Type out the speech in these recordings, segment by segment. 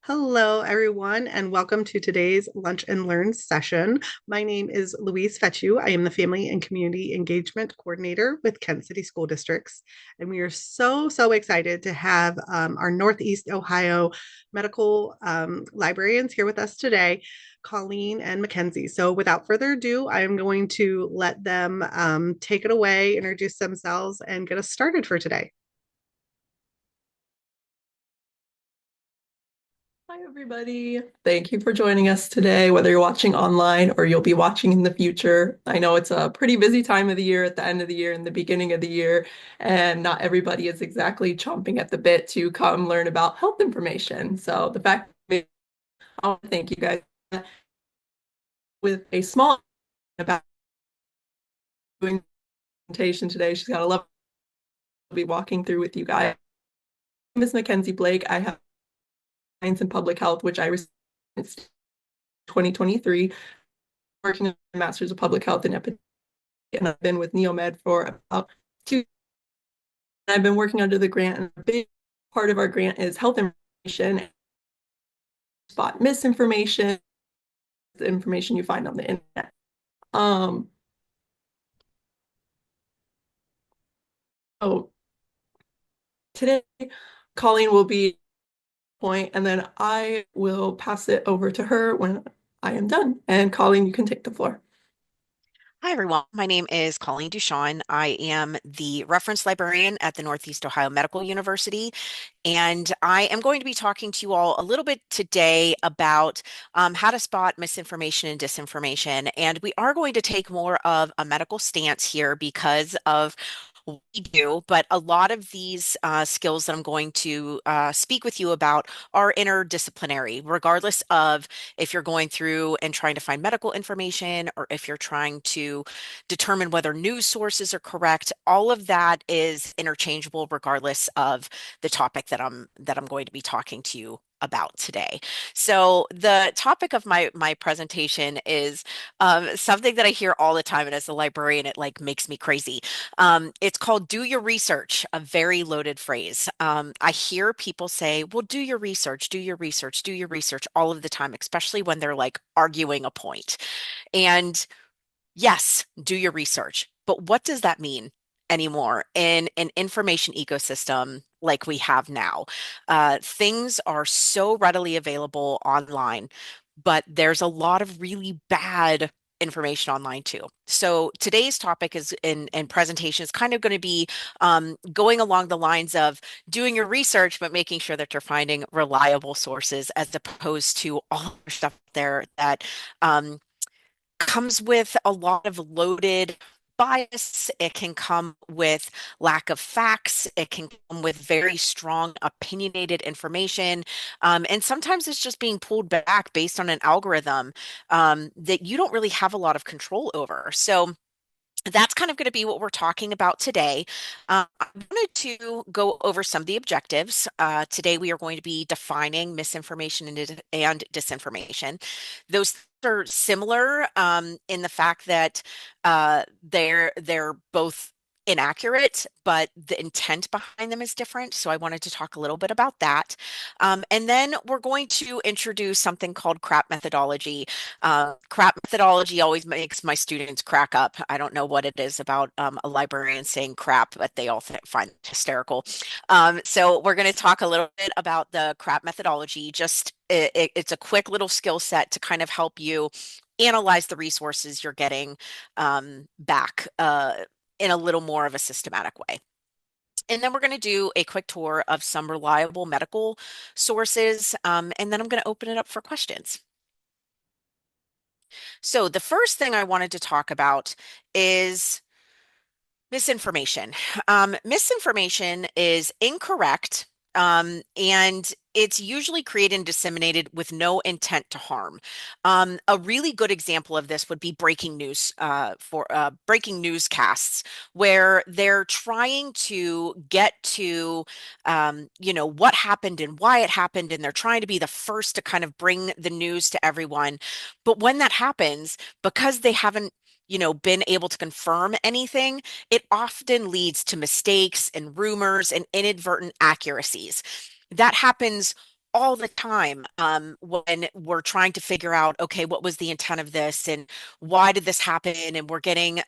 Hello, everyone, and welcome to today's Lunch and Learn session. My name is Louise Fetchu. I am the Family and Community Engagement Coordinator with Kent City School Districts. And we are so excited to have our Northeast Ohio medical librarians here with us today, Colleen and Mackenzie. So without further ado, I am going to let them take it away, introduce themselves, and get us started for today. Hi, everybody. Thank you for joining us today, whether you're watching online or you'll be watching in the future. I know it's a pretty busy time of the year at the end of the year and the beginning of the year, and not everybody is exactly chomping at the bit to come learn about health information. So the fact that I want to thank you guys with a small about doing presentation today. She's got a love to be walking through with you guys. Miss Mackenzie Blake. I have science and public health, which I received in 2023, working on a master's of public health and epidemiology. And I've been with NEOMED for about 2 years. I've been working under the grant, and a big part of our grant is health information, spot misinformation, the information you find on the internet. Um, oh, Today, Colleen will be point, and then I will pass it over to her when I am done. And Colleen, you can take the floor. Hi, everyone. My name is Colleen Duchon. I am the reference librarian at the Northeast Ohio Medical University, and I am going to be talking to you all a little bit today about how to spot misinformation and disinformation. And we are going to take more of a medical stance here because of what we do, but a lot of these skills that I'm going to speak with you about are interdisciplinary, regardless of if you're going through and trying to find medical information or if you're trying to determine whether news sources are correct. All of that is interchangeable regardless of the topic that I'm going to be talking to you about today. So the topic of my presentation is something that I hear all the time, and as a librarian, it like makes me crazy. It's called "do your research," a very loaded phrase. I hear people say, "Well, do your research, do your research, do your research," all of the time, especially when they're like arguing a point. And yes, do your research. But what does that mean anymore in an information ecosystem like we have now? Things are so readily available online, but there's a lot of really bad information online too. So today's topic is in presentation is kind of going to be going along the lines of doing your research, but making sure that you're finding reliable sources as opposed to all the stuff there that um, comes with a lot of loaded bias. It can come with lack of facts. It can come with very strong opinionated information. And sometimes it's just being pulled back based on an algorithm that you don't really have a lot of control over. So that's kind of going to be what we're talking about today. I wanted to go over some of the objectives. Today, we are going to be defining misinformation and disinformation. Those are similar in the fact that they're both inaccurate, but the intent behind them is different. So I wanted to talk a little bit about that. And then we're going to introduce something called CRAP methodology. CRAP methodology always makes my students crack up. I don't know what it is about a librarian saying crap, but they all find it hysterical. So we're going to talk a little bit about the CRAP methodology. Just it's a quick little skill set to kind of help you analyze the resources you're getting back in a little more of a systematic way. And then we're going to do a quick tour of some reliable medical sources, and then I'm going to open it up for questions. So the first thing I wanted to talk about is misinformation. Misinformation is incorrect, and it's usually created and disseminated with no intent to harm. A really good example of this would be breaking news for breaking newscasts, where they're trying to get to, what happened and why it happened, and they're trying to be the first to kind of bring the news to everyone. But when that happens, because they haven't been able to confirm anything, it often leads to mistakes and rumors and inadvertent accuracies. That happens all the time when we're trying to figure out, okay, what was the intent of this and why did this happen? And we're getting,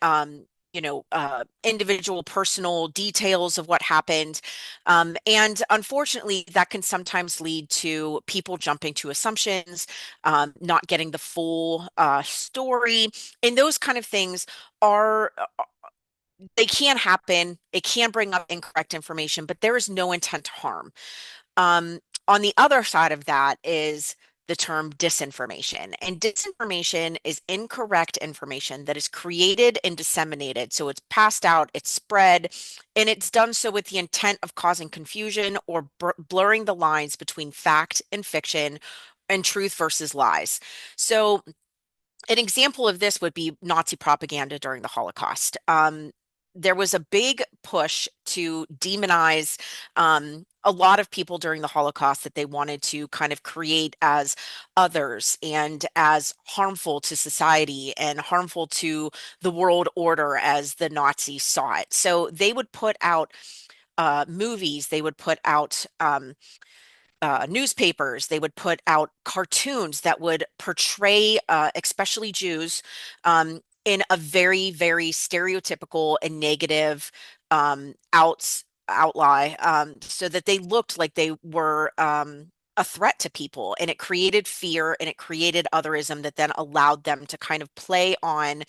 individual personal details of what happened. And unfortunately, that can sometimes lead to people jumping to assumptions, not getting the full story. And those kind of things are they can happen. It can bring up incorrect information, but there is no intent to harm. Um, on the other side of that is the term disinformation. And disinformation is incorrect information that is created and disseminated. So it's passed out, it's spread, and it's done so with the intent of causing confusion or blurring the lines between fact and fiction and truth versus lies. So an example of this would be Nazi propaganda during the Holocaust. There was a big push to demonize a lot of people during the Holocaust that they wanted to kind of create as others and as harmful to society and harmful to the world order as the Nazis saw it. So they would put out movies, they would put out newspapers, they would put out cartoons that would portray, especially Jews, in a very, very stereotypical and negative outlie, so that they looked like they were a threat to people. And it created fear and it created otherism that then allowed them to kind of play on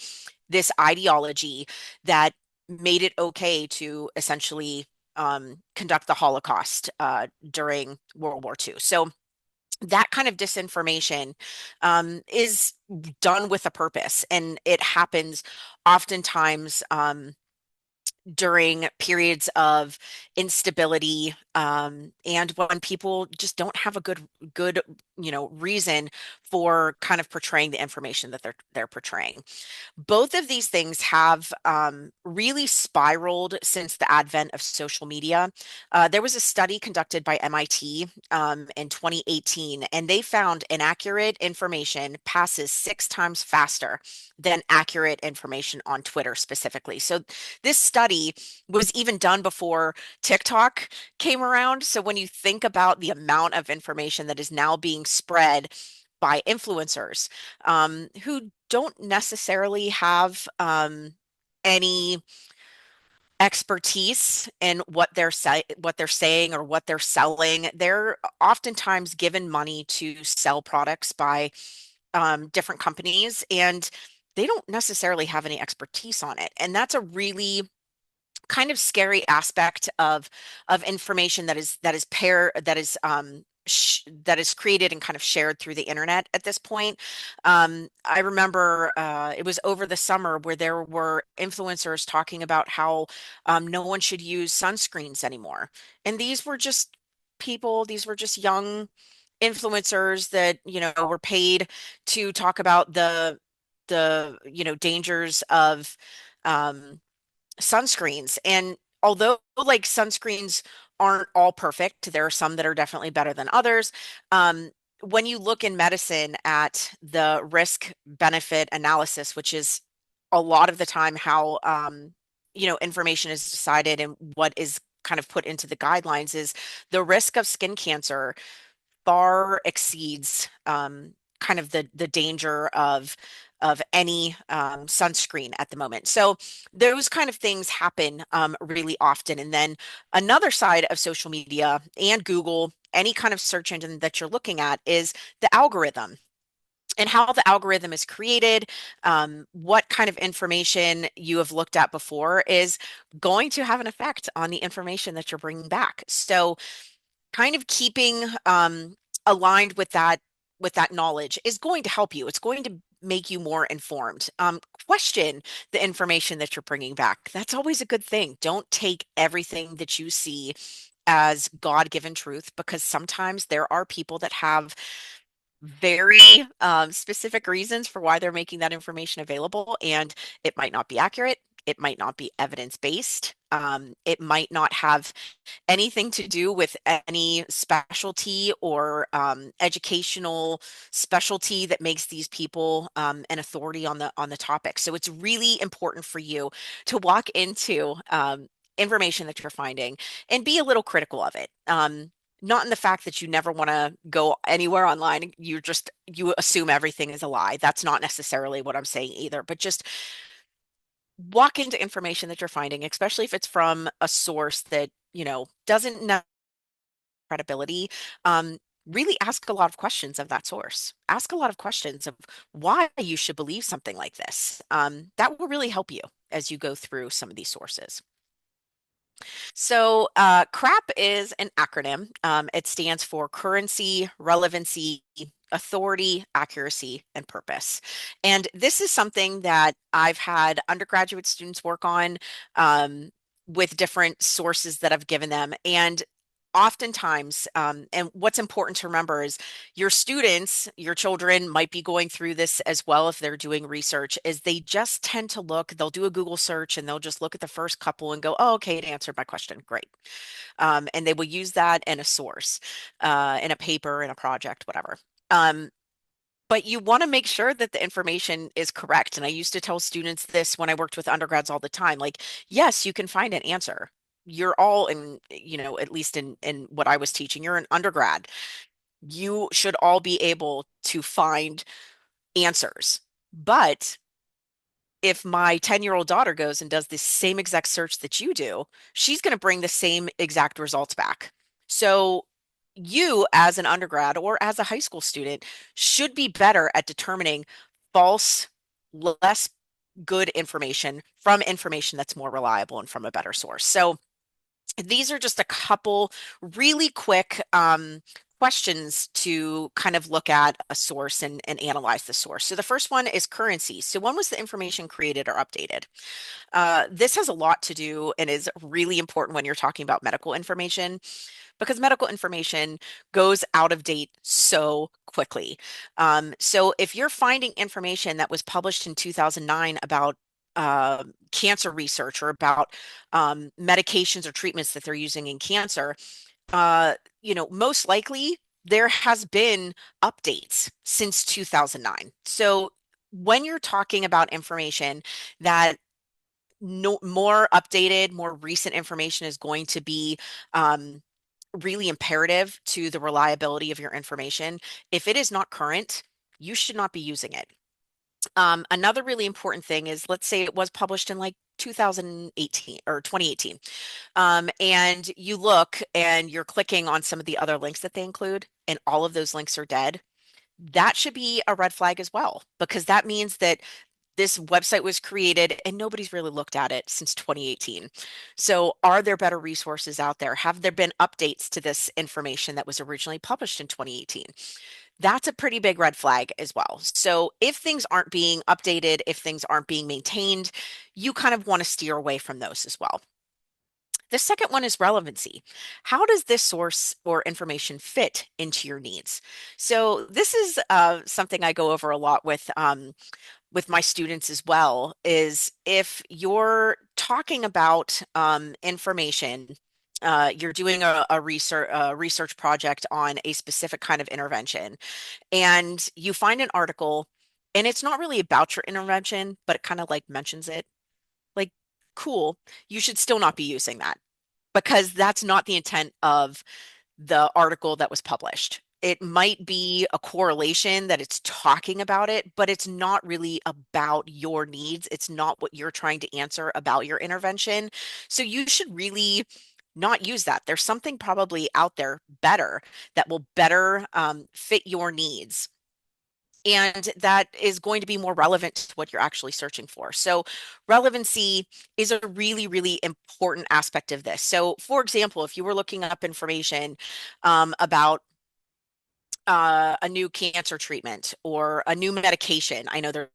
this ideology that made it okay to essentially conduct the Holocaust during World War II. So that kind of disinformation is done with a purpose, and it happens oftentimes during periods of instability, and when people just don't have a good reason for kind of portraying the information that they're portraying. Both of these things have really spiraled since the advent of social media. There was a study conducted by MIT in 2018, and they found inaccurate information passes 6 times faster than accurate information on Twitter specifically. So this study was even done before TikTok came around. So when you think about the amount of information that is now being spread by influencers, who don't necessarily have any expertise in what they're saying or what they're selling. They're oftentimes given money to sell products by different companies, and they don't necessarily have any expertise on it. And that's a really kind of scary aspect of information that is created and kind of shared through the internet at this point. I remember it was over the summer where there were influencers talking about how no one should use sunscreens anymore, and these were just young influencers that were paid to talk about the dangers of um, sunscreens. And although like sunscreens aren't all perfect, there are some that are definitely better than others. Um, when you look in medicine at the risk benefit analysis, which is a lot of the time how information is decided and what is kind of put into the guidelines, is the risk of skin cancer far exceeds kind of the danger of any sunscreen at the moment. So those kind of things happen really often. And then another side of social media and Google, any kind of search engine that you're looking at, is the algorithm and how the algorithm is created. What kind of information you have looked at before is going to have an effect on the information that you're bringing back. So kind of keeping aligned with that knowledge is going to help you. It's going to make you more informed. Question the information that you're bringing back. That's always a good thing. Don't take everything that you see as God-given truth, because sometimes there are people that have very specific reasons for why they're making that information available, and it might not be accurate. It might not be evidence-based. It might not have anything to do with any specialty or educational specialty that makes these people an authority on the topic. So it's really important for you to walk into information that you're finding and be a little critical of it. not in the fact that you never want to go anywhere online. You assume everything is a lie. That's not necessarily what I'm saying either, but just walk into information that you're finding, especially if it's from a source that, doesn't know credibility. Really ask a lot of questions of that source. Ask a lot of questions of why you should believe something like this. That will really help you as you go through some of these sources. So, CRAP is an acronym. It stands for Currency, Relevancy, Authority, Accuracy, and Purpose. And this is something that I've had undergraduate students work on with different sources that I've given them. And oftentimes, and what's important to remember is your students, your children might be going through this as well if they're doing research, is they just tend to they'll do a Google search and they'll just look at the first couple and go, oh, okay, it answered my question. Great. And they will use that in a source, in a paper, in a project, whatever. But you want to make sure that the information is correct. And I used to tell students this when I worked with undergrads all the time, like, yes, you can find an answer. You're all in, at least in what I was teaching, you're an undergrad. You should all be able to find answers. But if my 10-year-old daughter goes and does the same exact search that you do, she's going to bring the same exact results back. So you, as an undergrad or as a high school student, should be better at determining false, less good information from information that's more reliable and from a better source. So these are just a couple really quick questions to kind of look at a source and analyze the source. So the first one is currency. So when was the information created or updated? This has a lot to do and is really important when you're talking about medical information, because medical information goes out of date so quickly. So if you're finding information that was published in 2009 about cancer research or about medications or treatments that they're using in cancer, most likely there has been updates since 2009. So when you're talking about information that no more updated, more recent information is going to be really imperative to the reliability of your information. If it is not current, you should not be using it. Another really important thing is, let's say it was published in like 2018 or 2018, and you look and you're clicking on some of the other links that they include, and all of those links are dead. That should be a red flag as well, because that means that this website was created and nobody's really looked at it since 2018. So are there better resources out there? Have there been updates to this information that was originally published in 2018? That's a pretty big red flag as well. So if things aren't being updated, if things aren't being maintained, you kind of want to steer away from those as well. The second one is relevancy. How does this source or information fit into your needs? So this is something I go over a lot with my students as well, is if you're talking about information, you're doing a research project on a specific kind of intervention, and you find an article, and it's not really about your intervention, but it kind of like mentions it, like, cool, you should still not be using that, because that's not the intent of the article that was published. It might be a correlation that it's talking about it, but it's not really about your needs. It's not what you're trying to answer about your intervention. So you should really not use that. There's something probably out there better that will better fit your needs, and that is going to be more relevant to what you're actually searching for. So relevancy is a really, really important aspect of this. So for example, if you were looking up information about a new cancer treatment or a new medication. I know there's,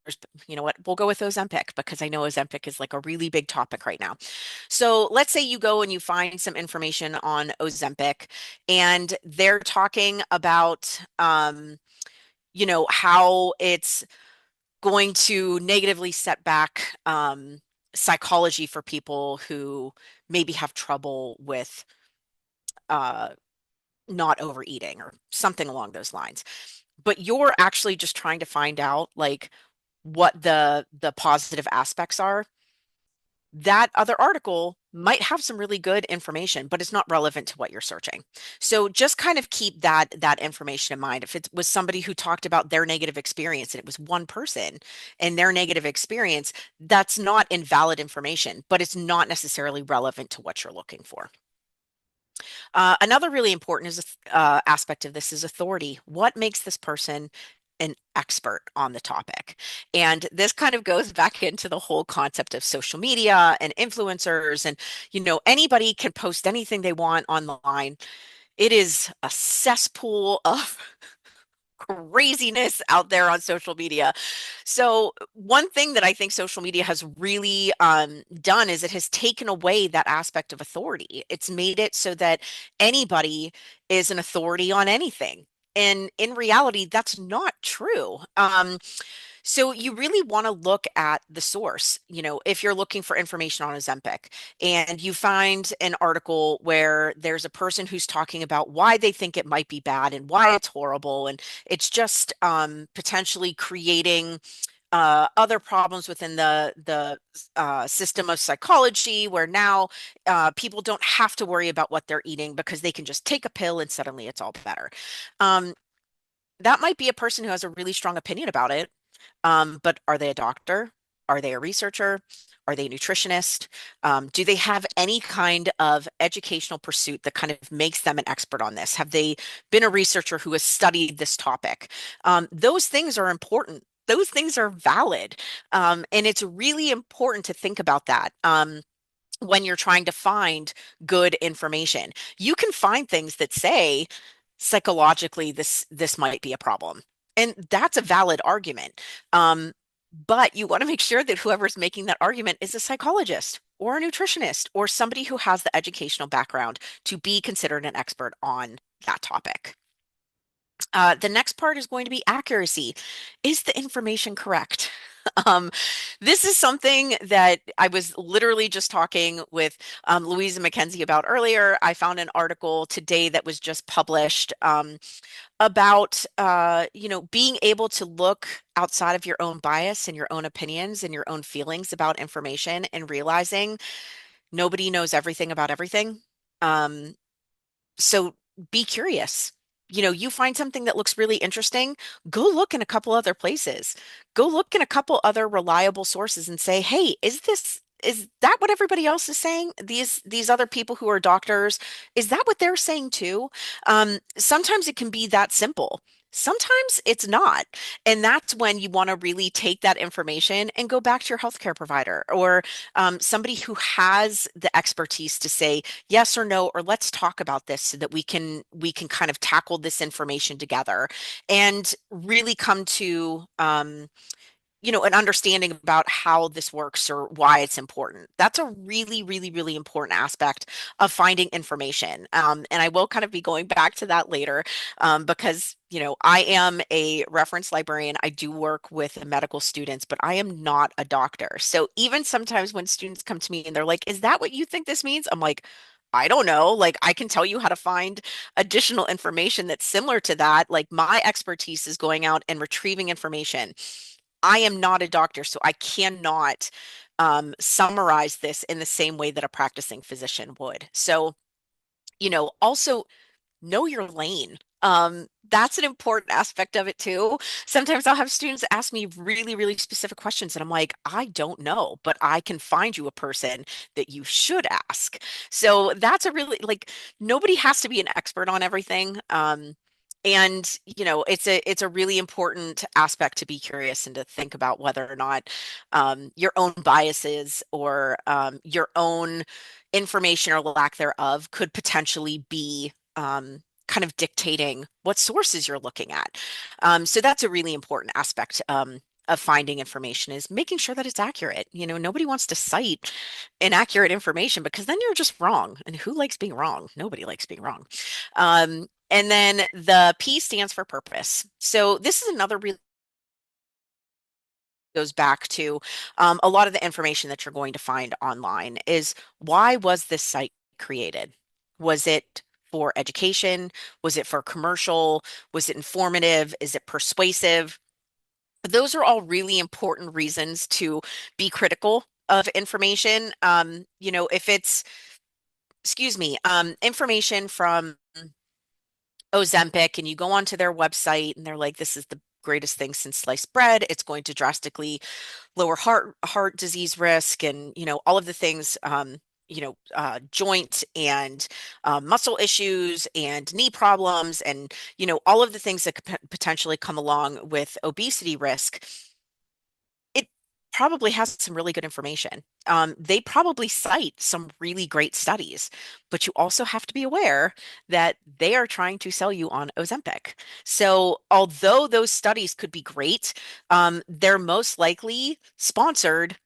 you know what, we'll go with Ozempic, because I know Ozempic is like a really big topic right now. So let's say you go and you find some information on Ozempic, and they're talking about, how it's going to negatively set back psychology for people who maybe have trouble with uh, not overeating or something along those lines. But you're actually just trying to find out like what the positive aspects are. that other article might have some really good information, but it's not relevant to what you're searching. So just kind of keep that information in mind. If it was somebody who talked about their negative experience and it was one person and their negative experience, that's not invalid information, but it's not necessarily relevant to what you're looking for. Another really important aspect of this is authority. What makes this person an expert on the topic? And this kind of goes back into the whole concept of social media and influencers. And, anybody can post anything they want online. It is a cesspool of craziness out there on social media. So one thing that I think social media has really done is it has taken away that aspect of authority. It's made it so that anybody is an authority on anything. And in reality, that's not true. So you really want to look at the source. If you're looking for information on Ozempic and you find an article where there's a person who's talking about why they think it might be bad and why it's horrible, and it's just potentially creating other problems within the system of psychology, where now people don't have to worry about what they're eating because they can just take a pill and suddenly it's all better. Um, that might be a person who has a really strong opinion about it. But are they a doctor? Are they a researcher? Are they a nutritionist? Do they have any kind of educational pursuit that kind of makes them an expert on this? Have they been a researcher who has studied this topic? Those things are important. Those things are valid. And it's really important to think about that. When you're trying to find good information, you can find things that say psychologically this might be a problem, and that's a valid argument. um, but you want to make sure that whoever's making that argument is a psychologist or a nutritionist or somebody who has the educational background to be considered an expert on that topic. The next part is going to be accuracy. Is the information correct? Um, this is something that I was literally just talking with Louise and Mackenzie about earlier. I found an article today that was just published about being able to look outside of your own bias and your own opinions and your own feelings about information and realizing nobody knows everything about everything. Um, so be curious. You find something that looks really interesting, go look in a couple other places. Go look in a couple other reliable sources and say, "Hey, is that what everybody else is saying? These other people who are doctors, is that what they're saying too?" Sometimes it can be that simple. Sometimes it's not. And that's when you want to really take that information and go back to your healthcare provider or somebody who has the expertise to say yes or no, or let's talk about this so that we can kind of tackle this information together and really come to an understanding about how this works or why it's important. That's a really, really, really important aspect of finding information. And I will kind of be going back to that later because, I am a reference librarian. I do work with medical students, but I am not a doctor. So even sometimes when students come to me and they're like, "Is that what you think this means?" I'm like, "I don't know. Like, I can tell you how to find additional information that's similar to that. Like, my expertise is going out and retrieving information. I am not a doctor, so I cannot summarize this in the same way that a practicing physician would." So, also know your lane. That's an important aspect of it too. Sometimes I'll have students ask me really, really specific questions, and I'm like, "I don't know, but I can find you a person that you should ask." So that's a really like nobody has to be an expert on everything. And it's a really important aspect to be curious and to think about whether or not your own biases or your own information or lack thereof could potentially be kind of dictating what sources you're looking at. So that's a really important aspect of finding information, is making sure that it's accurate. Nobody wants to cite inaccurate information because then you're just wrong. And who likes being wrong? Nobody likes being wrong. And then the P stands for purpose. So this is another really goes back to a lot of the information that you're going to find online is, why was this site created? Was it for education? Was it for commercial? Was it informative? Is it persuasive? Those are all really important reasons to be critical of information. If it's, excuse me, information from Ozempic and you go onto their website and they're like, this is the greatest thing since sliced bread. It's going to drastically lower heart disease risk and all of the things joint and muscle issues and knee problems and all of the things that could potentially come along with obesity risk. It probably has some really good information. They probably cite some really great studies, but you also have to be aware that they are trying to sell you on Ozempic. So, although those studies could be great, they're most likely sponsored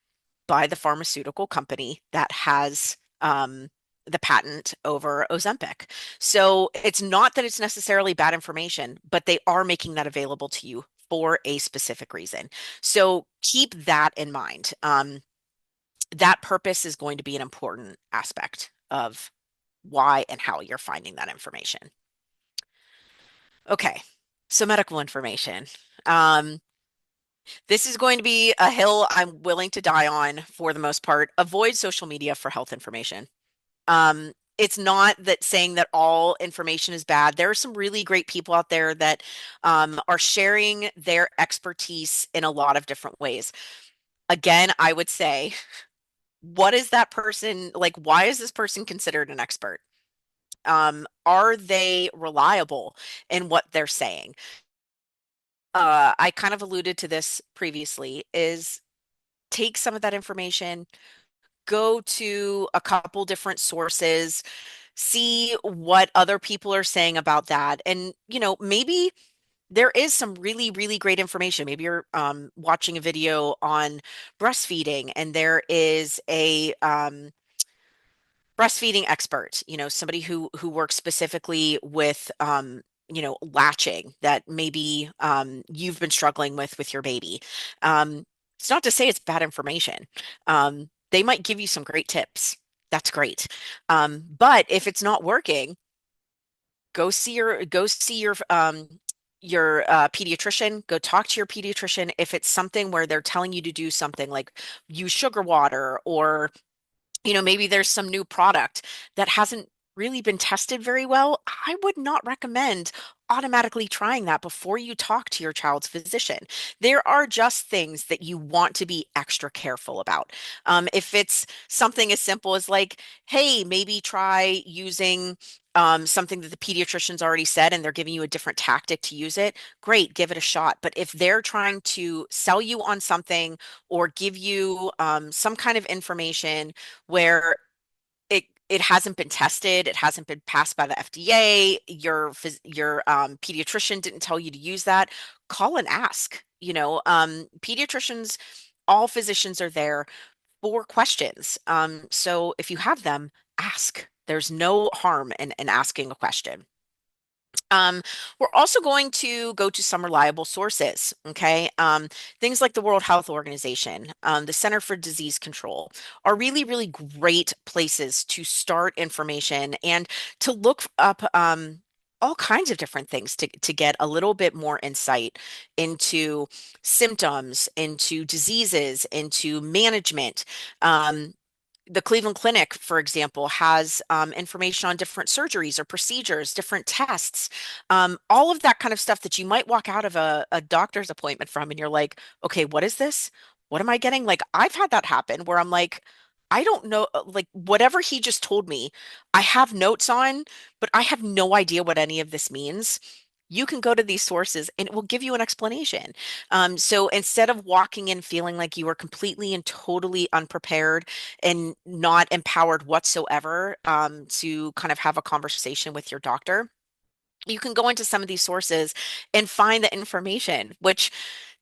by the pharmaceutical company that has the patent over Ozempic. So it's not that it's necessarily bad information, but they are making that available to you for a specific reason. So keep that in mind. That purpose is going to be an important aspect of why and how you're finding that information. Okay, so medical information. Um, This is going to be a hill I'm willing to die on for the most part. Avoid social media for health information. It's not that saying that all information is bad. There are some really great people out there that are sharing their expertise in a lot of different ways. Again, I would say, what is that person like? Why is this person considered an expert? Are they reliable in what they're saying? I kind of alluded to this previously, is take some of that information, go to a couple different sources, see what other people are saying about that. And, maybe there is some really, really great information. Maybe you're watching a video on breastfeeding and there is a breastfeeding expert, somebody who works specifically with latching that maybe you've been struggling with your baby. It's not to say it's bad information. They might give you some great tips. That's great. But if it's not working, go see your pediatrician. Go talk to your pediatrician. If it's something where they're telling you to do something like use sugar water, or maybe there's some new product that hasn't really been tested very well, I would not recommend automatically trying that before you talk to your child's physician. There are just things that you want to be extra careful about. If it's something as simple as like, hey, maybe try using something that the pediatrician's already said and they're giving you a different tactic to use it, great, give it a shot. But if they're trying to sell you on something or give you some kind of information where it hasn't been tested, it hasn't been passed by the FDA, your pediatrician didn't tell you to use that, call and ask. Pediatricians, all physicians are there for questions. So if you have them, ask. There's no harm in asking a question. Um, we're also going to go to some reliable sources, okay? Things like the World Health Organization, the Center for Disease Control are really, really great places to start information and to look up all kinds of different things to get a little bit more insight into symptoms, into diseases, into management. The Cleveland Clinic, for example, has information on different surgeries or procedures, different tests, all of that kind of stuff that you might walk out of a doctor's appointment from, and you're like, okay, what is this? What am I getting? Like, I've had that happen where I'm like, I don't know, like, whatever he just told me, I have notes on, but I have no idea what any of this means. You can go to these sources and it will give you an explanation. So instead of walking in feeling like you are completely and totally unprepared and not empowered whatsoever to kind of have a conversation with your doctor, you can go into some of these sources and find the information, which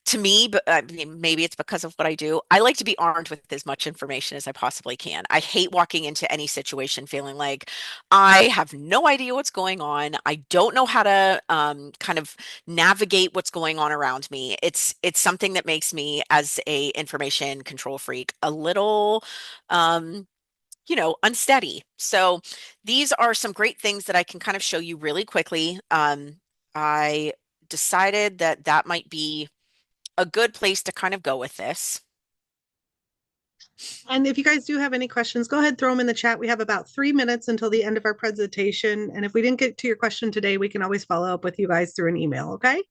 to me, but I mean, maybe it's because of what I do. I like to be armed with as much information as I possibly can. I hate walking into any situation feeling like I have no idea what's going on. I don't know how to kind of navigate what's going on around me. It's something that makes me, as a information control freak, a little unsteady. So these are some great things that I can kind of show you really quickly. I decided that might be a good place to kind of go with this. And if you guys do have any questions, go ahead, throw them in the chat. We have about 3 minutes until the end of our presentation. And if we didn't get to your question today, we can always follow up with you guys through an email, okay?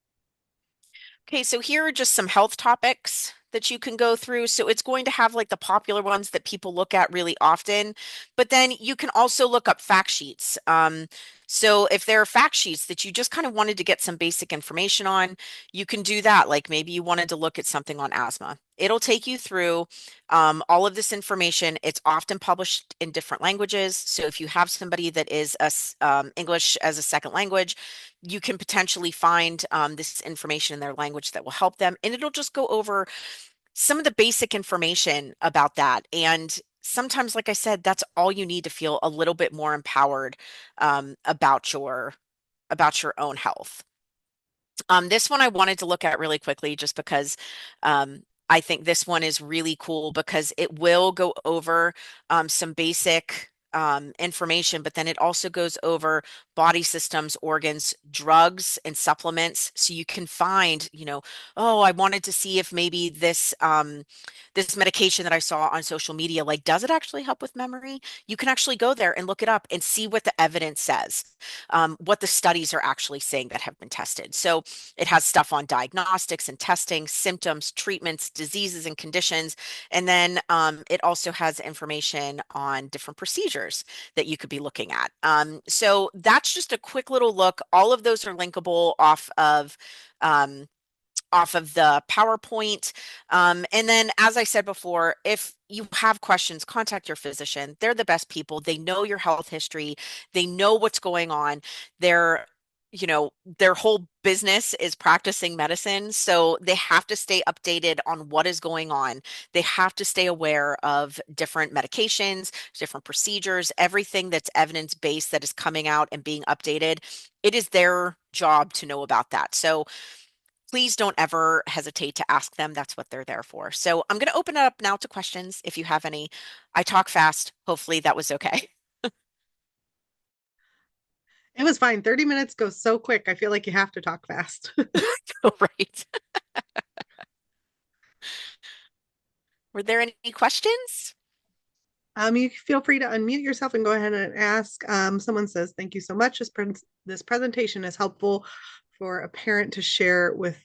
Okay, so here are just some health topics that you can go through. So it's going to have like the popular ones that people look at really often, but then you can also look up fact sheets. So if there are fact sheets that you just kind of wanted to get some basic information on, you can do that. Like maybe you wanted to look at something on asthma. It'll take you through all of this information. It's often published in different languages. So if you have somebody that is English as a second language, you can potentially find this information in their language that will help them. And it'll just go over some of the basic information about that. And sometimes, like I said, that's all you need to feel a little bit more empowered about your own health. This one I wanted to look at really quickly just because I think this one is really cool because it will go over some basic information, but then it also goes over body systems, organs, drugs, and supplements. So you can find, oh, I wanted to see if maybe this medication that I saw on social media, like, does it actually help with memory? You can actually go there and look it up and see what the evidence says, what the studies are actually saying that have been tested. So it has stuff on diagnostics and testing, symptoms, treatments, diseases and conditions. And then it also has information on different procedures that you could be looking at. So that's just a quick little look. All of those are linkable off of the PowerPoint. And then, as I said before, if you have questions, contact your physician. They're the best people. They know your health history. They know what's going on. They're their whole business is practicing medicine. So they have to stay updated on what is going on. They have to stay aware of different medications, different procedures, everything that's evidence-based that is coming out and being updated. It is their job to know about that. So please don't ever hesitate to ask them. That's what they're there for. So I'm going to open it up now to questions if you have any. I talk fast. Hopefully that was okay. It was fine. 30 minutes goes so quick. I feel like you have to talk fast. Right. Were there any questions? You feel free to unmute yourself and go ahead and ask. Someone says, thank you so much. This presentation is helpful for a parent to share with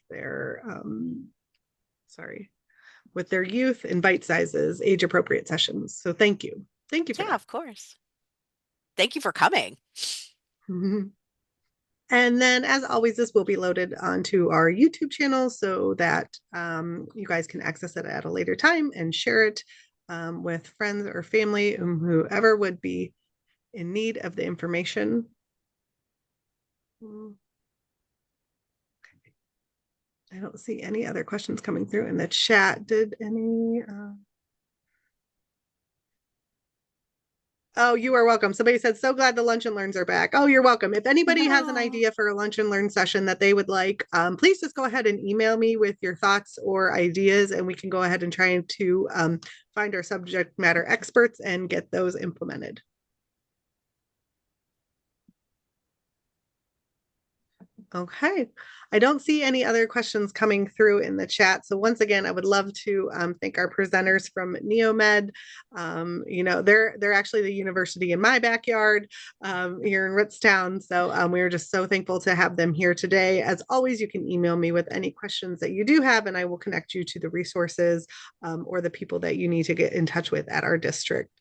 with their youth in bite sizes, age appropriate sessions. So thank you. Thank you for Yeah, that. of course. Thank you for coming. And then, as always, this will be loaded onto our YouTube channel so that you guys can access it at a later time and share it with friends or family, whoever would be in need of the information. I don't see any other questions coming through in the chat. Did any? Oh, you are welcome. Somebody said, so glad the Lunch and Learns are back. Oh, you're welcome. If anybody has an idea for a Lunch and Learn session that they would like, please just go ahead and email me with your thoughts or ideas, and we can go ahead and try to find our subject matter experts and get those implemented. Okay. I don't see any other questions coming through in the chat. So once again, I would love to thank our presenters from NEOMED. They're actually the university in my backyard here in Ritztown. So we are just so thankful to have them here today. As always, you can email me with any questions that you do have, and I will connect you to the resources or the people that you need to get in touch with at our district.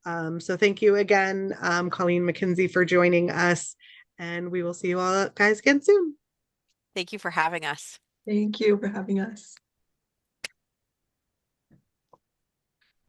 So thank you again, Colleen McKenzie, for joining us. And we will see you all guys again soon. Thank you for having us. Thank you for having us.